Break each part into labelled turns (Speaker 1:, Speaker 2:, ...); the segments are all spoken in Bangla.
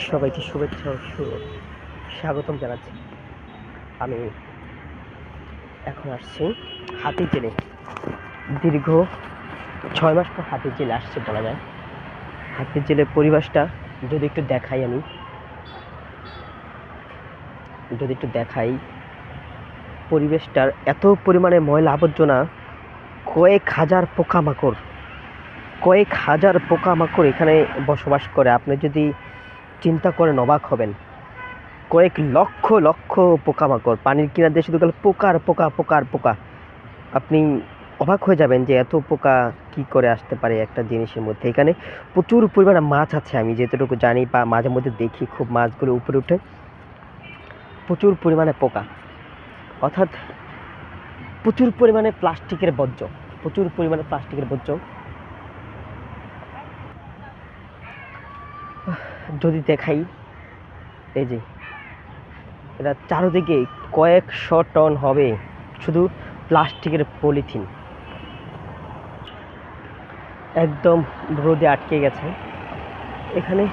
Speaker 1: সবাইকে শুভেচ্ছা ও স্বাগতম জানাচ্ছি। আমি এখন আসছি হাতির জেলে। দীর্ঘ 6 মাস পর হাতির জেলে আসছে বলা যায়। হাতির জেলের পরিবেশটা যদি একটু দেখাই, পরিবেশটার এত পরিমাণে ময়লা আবর্জনা, কয়েক হাজার পোকামাকড় এখানে বসবাস করে। আপনি যদি চিন্তা করেন অবাক হবেন। কয়েক লক্ষ লক্ষ পোকামাকড় পানির কিনার দিয়ে শুধু গেলে পোকা। আপনি অবাক হয়ে যাবেন যে এত পোকা কি করে আসতে পারে একটা জিনিসের মধ্যে। এখানে প্রচুর পরিমাণে মাছ আছে, আমি যেতটুকু জানি বা মাঝে মধ্যে দেখি, খুব মাছগুলো উপরে উঠে। প্রচুর পরিমাণে পোকা, অর্থাৎ প্রচুর পরিমাণে প্লাস্টিকের বর্জ্য। যদি দেখাই, এই যে এটা চারদিকে কয়েকশো টন হবে শুধু প্লাস্টিকের পলিথিন, একদম রোদে আটকে গেছে। এখানে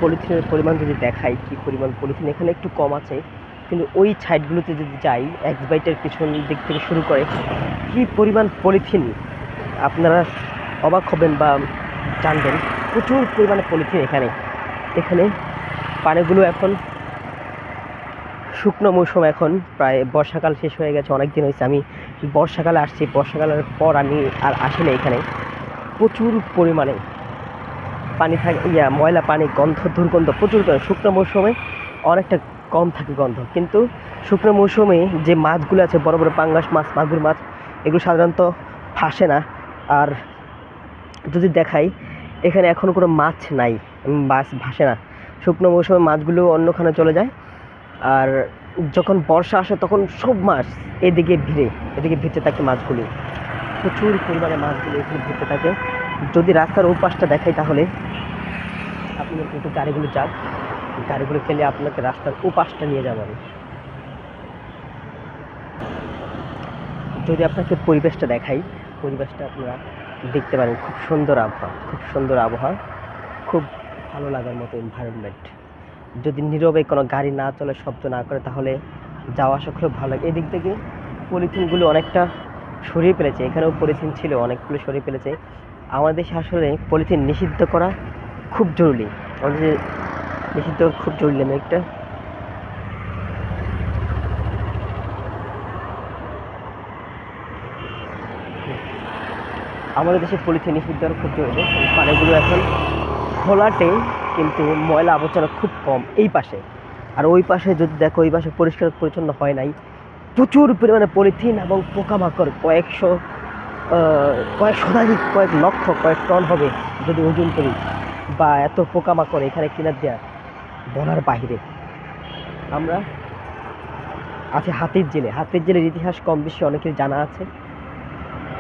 Speaker 1: পলিথিনের পরিমাণ যদি দেখাই, কি পরিমাণ পলিথিন এখানে একটু কম আছে, কিন্তু ওই সাইডগুলোতে যদি যাই, এক্সবাইটের পিছন দিক থেকে শুরু করে কি পরিমাণ পলিথিন, আপনারা অবাক হবেন বা জানবেন। প্রচুর পরিমাণে পলিথিন এখানে পানিগুলো এখন শুকনো মৌসুম, এখন প্রায় বর্ষাকাল শেষ হয়ে গেছে, অনেক দিন হয়েছে আমি বর্ষাকালে আসছি। বর্ষাকালের পর আমি আর আসিনি। এখানে প্রচুর পরিমাণে পানি থাকে, ময়লা পানি, দুর্গন্ধ প্রচুর। শুকনো মৌসুমে অনেকটা কম থাকে গন্ধ, কিন্তু শুকনো মৌসুমে যে মাছগুলো আছে, বড় বড় পাঙ্গাস মাছ, মাগুর মাছ, এগুলো সাধারণত ফাঁসে না। আর যদি দেখাই, এখানে এখনও কোনো মাছ নাই, মাছ ভাসে না। শুকনো মৌসুমে মাছগুলো অন্যখানে চলে যায়, আর যখন বর্ষা আসে তখন সব মাছ এদিকে ভিড়তে থাকে মাছগুলি। প্রচুর পরিমাণে মাছগুলো এখানে ভিড়তে থাকে। যদি রাস্তার ওই পাশটা দেখাই, তাহলে আপনাদের একটু গাড়িগুলো খেলে আপনাকে রাস্তার ও পাশটা নিয়ে যাবো আমি। যদি আপনাকে পরিবেশটা দেখাই, পরিবেশটা আপনারা দেখতে পারেন। খুব সুন্দর আবহাওয়া, খুব ভালো লাগার মতো এনভায়রনমেন্ট। যদি নীরবে কোনো গাড়ি না চলে, শব্দ না করে, তাহলে যাওয়া আসা খুব ভালো লাগে। এদিক থেকে পলিথিনগুলো অনেকটা সরিয়ে ফেলেছে, এখানেও পলিথিন ছিল, অনেকগুলো সরিয়ে ফেলেছে। আমাদের দেশে আসলে পলিথিন নিষিদ্ধ করা খুব জরুরি, আমাদের নিষিদ্ধ খুব জরুরি। আমি একটা আমাদের দেশে পলিথিন নিষিদ্ধ করা খুব জরুরি। পানিগুলো এখন খোলাটে, কিন্তু ময়লা আবর্জনা খুব কম এই পাশে। আর ওই পাশে যদি দেখো, ওই পাশে পরিষ্কার পরিচ্ছন্ন হয় নাই। প্রচুর পরিমাণে পলিথিন এবং পোকামাকড়, কয়েক শতাধিক, কয়েক লক্ষ, কয়েক টন হবে যদি ওজন করি। বা এত পোকামাকড় এখানে কিনার দেওয়া বলার বাহিরে। আমরা আছি হাতির জেলের ইতিহাস কম বেশি অনেকের জানা আছে।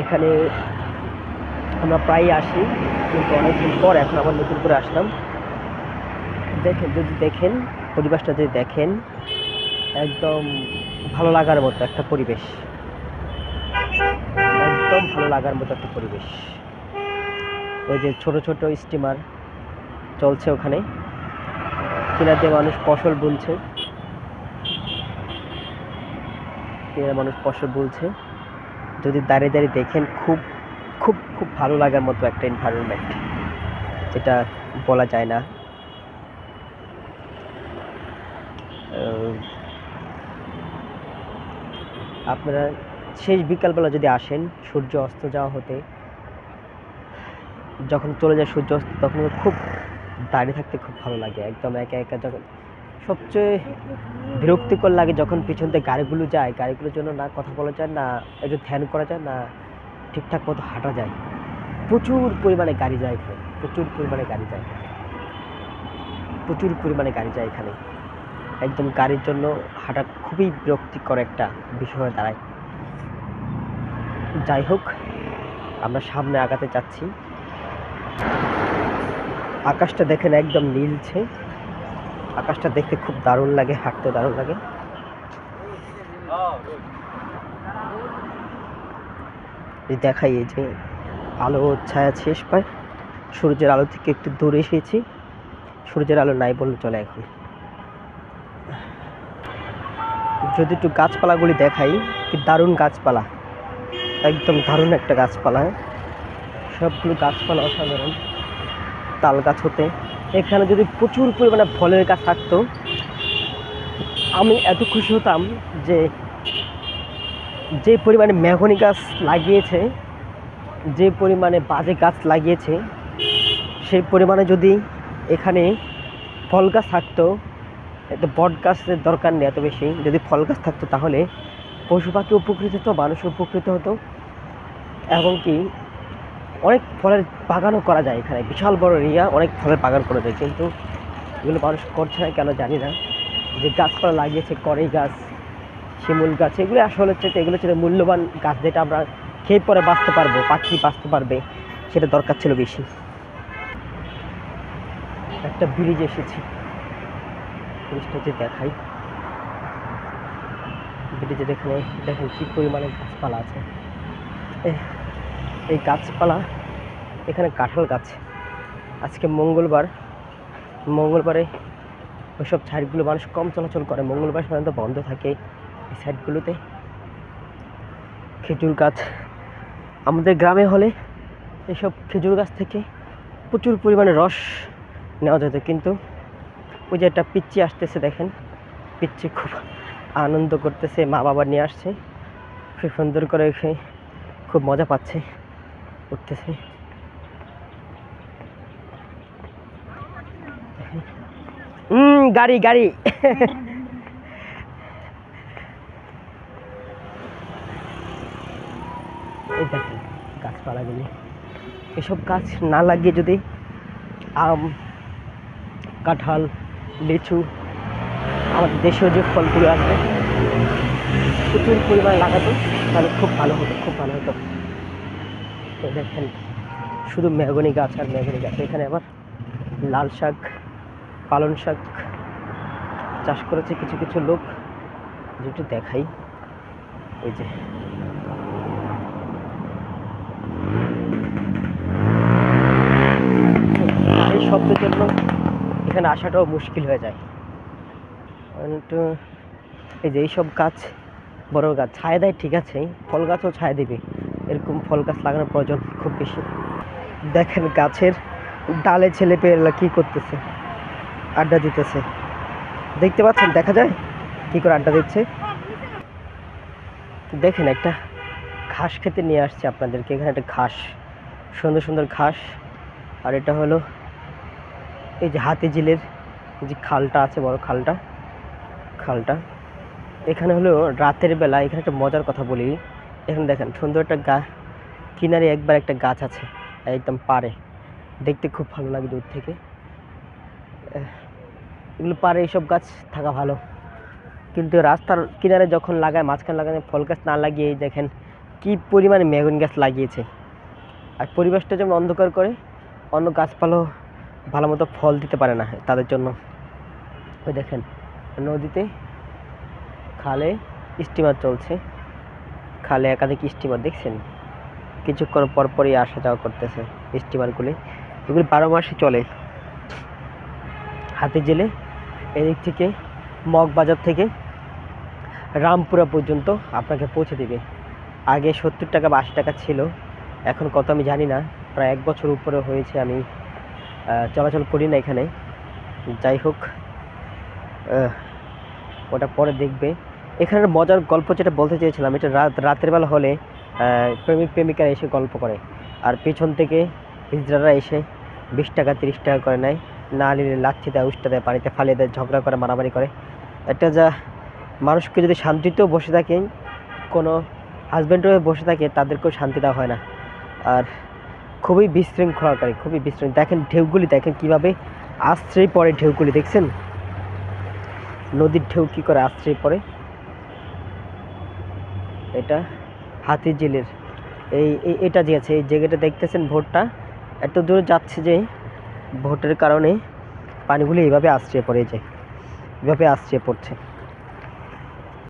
Speaker 1: এখানে আমরা প্রায়ই আসি, কিন্তু অনেকদিন পর এখন আবার নতুন করে আসলাম। দেখেন পরিবেশটা, যদি দেখেন, একদম ভালো লাগার মতো একটা পরিবেশ, ওই যে ছোট ছোট স্টিমার চলছে ওখানে, কিনার দিয়ে মানুষ ফসল বুনছে। যদি দাঁড়িয়ে দেখেন, খুব খুব খুব ভালো লাগার মতো একটা এনভায়রনমেন্ট, যেটা বলা যায় না। আপনারা শেষ বিকালবেলা যদি আসেন, সূর্য অস্ত যাওয়া হতে, যখন চলে যায় সূর্য অস্ত, তখন খুব দাঁড়িয়ে থাকতে খুব ভালো লাগে। একদম একা যখন সবচেয়ে বিরক্তিকর লাগে, যখন পিছন থেকে গাড়িগুলো যায়, গাড়িগুলোর জন্য না কথা বলা যায়, না একটু ধ্যান করা যায়, না ঠিকঠাক মতো হাঁটা যায়। প্রচুর পরিমাণে গাড়ি যায় এখানে। একদম গাড়ির জন্য হাঁটা খুবই বিরক্তিকর একটা বিষয় হয়ে দাঁড়ায়। যাই হোক, আমরা সামনে আগাতে চাচ্ছি। আকাশটা দেখেন, একদম নীলছে। আকাশটা দেখতে খুব দারুণ লাগে, হাঁটতে দারুণ লাগে। দেখাই, এই যে আলো ছায়া শেষ পায়, সূর্যের আলো থেকে একটু দূরে এসেছি। সূর্যের আলো নাই বললে চলে এখন। যদি একটু গাছপালাগুলি দেখাই, কি দারুণ গাছপালা, একদম দারুণ একটা গাছপালা। সবগুলো গাছপালা অসাধারণ। তাল গাছ হতে এখানে যদি প্রচুর পরিমাণে ফলের গাছ থাকতো, আমি এত খুশি হতাম যে যে পরিমাণে মেহগনি গাছ লাগিয়েছে, যে পরিমাণে বাজে গাছ লাগিয়েছে, সেই পরিমাণে যদি এখানে ফল গাছ থাকতো, এত বট গাছের দরকার নেই এত বেশি, যদি ফল গাছ থাকতো তাহলে পশু পাখি উপকৃত হতো, মানুষ উপকৃত হতো, এবং কি অনেক ফলের বাগানও করা যায়। এখানে বিশাল বড় এরিয়া, অনেক ফলের বাগান করা যায়, কিন্তু এগুলো মানুষ করছে না কেন জানি না। যে গাছপালা লাগিয়েছে, কড়াই গাছ, শিমুল গাছ, এগুলো আসলে হচ্ছে এগুলো হচ্ছে মূল্যবান গাছ, যেটা আমরা খেয়ে পরে বাঁচতে পারবো, পাখি বাঁচতে পারবে, সেটা দরকার ছিল বেশি। একটা ব্রিজ এসেছি, ব্রিজটা যে দেখাই, ব্রিজের এখানে দেখেন কী পরিমাণে গাছপালা আছে। এই গাছপালা, এখানে কাঁঠাল গাছ। আজকে মঙ্গলবারে ওইসব সাইডগুলো মানুষ কম চলাচল করে, মঙ্গলবার সাধারণত বন্ধ থাকে এই সাইডগুলোতে। খেজুর গাছ, আমাদের গ্রামে হলে এসব খেজুর গাছ থেকে প্রচুর পরিমাণে রস নেওয়া যেত, কিন্তু ওই যে একটা পিচ্চি আসতেছে দেখেন, পিচ্চি খুব আনন্দ করতেছে, মা বাবা নিয়ে আসছে, খুব সুন্দর করে খুব মজা পাচ্ছে, উঠতেছে। গাড়ি গাড়ি এই দেখেন গাছপালাগুলি, এসব গাছ না লাগিয়ে যদি আম, কাঁঠাল, লিচু, আমাদের দেশীয় যে ফলগুলো আছে প্রচুর পরিমাণে লাগাতো, তাহলে খুব ভালো হতো, খুব ভালো হতো। তো দেখেন শুধু মেহগনি গাছ আর মেহগনি গাছ। এখানে আবার লাল শাক, পালং শাক চাষ করেছে কিছু কিছু লোক, যেটা দেখাই। এই যে এই শব্দের জন্য এখানে আসাটাও মুশকিল হয়ে যায়। তো এই যে এইসব গাছ বড় গাছ ছায়া দেয়, ঠিক আছে, ফল গাছও ছায়া দেবে, এরকম ফল গাছ লাগানোর প্রয়োজন খুব বেশি। দেখেন গাছের ডালে ছেলেপেয়েরা কী করতেছে, আড্ডা দিতেছে, দেখতে পাচ্ছেন, দেখা যায় কী করে আড্ডা দিচ্ছে। দেখেন একটা ঘাস খেতে নিয়ে আসছে আপনাদেরকে, এখানে একটা ঘাস, সুন্দর সুন্দর ঘাস। আর এটা হলো এই যে হাতিঝিলের যে খালটা আছে, বড় খালটা এখানে হলো রাতের বেলা। এখানে একটা মজার কথা বলি, এখানে দেখেন সুন্দর একটা কিনারে একবার একটা গাছ আছে, একদম পাড়ে, দেখতে খুব ভালো লাগে দূর থেকে। এগুলো পাড়ে এইসব গাছ থাকা ভালো, কিন্তু রাস্তার কিনারে যখন লাগায়, মাঝখানে লাগায়, ফল গাছ না লাগিয়ে দেখেন কি পরিমাণে মেহগনি গাছ লাগিয়েছে। আর পরিবেশটা যেমন অন্ধকার করে, অন্য গাছপালাও ভালো মতো ফল দিতে পারে না তাদের জন্য। ওই দেখেন নদীতে, খালে স্টিমার চলছে, খালে একাধিক স্টিমার দেখছেন, কিছুক্ষণ পরপরই আসা যাওয়া করতেছে স্টিমারগুলি। এগুলি 12 মাসই চলে। হাতিঝিলে এদিক থেকে মগবাজার থেকে রামপুরা পর্যন্ত আপনাকে পৌঁছে দেবে। আগে 70 টাকা বা 80 টাকা ছিল, এখন কত আমি জানি না, প্রায় 1 বছর উপরে হয়েছে আমি চলাচল করি না এখানে। যাই হোক, ওটা পরে দেখবে। এখানের মজার গল্প যেটা বলতে চেয়েছিলাম, এটা রাতের বেলা হলে প্রেমিক প্রেমিকারা এসে গল্প করে, আর পেছন থেকে হিজড়ারা এসে 20 টাকা 30 টাকা করে নেয়, না নিলে লাচ্ছি দেয়, উষ্টা দেয়, পানিতে ফালিয়ে দেয়, ঝগড়া করে, মারামারি করে। একটা যা মানুষকে যদি শান্তিতেও বসে থাকে, কোনো হাজব্যান্ডও বসে থাকে, তাদেরকেও শান্তি দেওয়া হয় না। আর খুবই বিশৃঙ্খলাকারী, খুবই বিশৃঙ্খল। দেখেন ঢেউগুলি, দেখেন কীভাবে আশ্রয় পড়ে ঢেউগুলি, দেখছেন নদীর ঢেউ কী করে আশ্রয় পড়ে। এটা হাতিঝিলের এটা যে আছে, এই জায়গাটা দেখতেছেন, ভোটটা এত দূরে যাচ্ছে যে ভোটের কারণে পানিগুলি এইভাবে আশ্রয় পড়ে যায়, এভাবে আশ্রয় পড়ছে।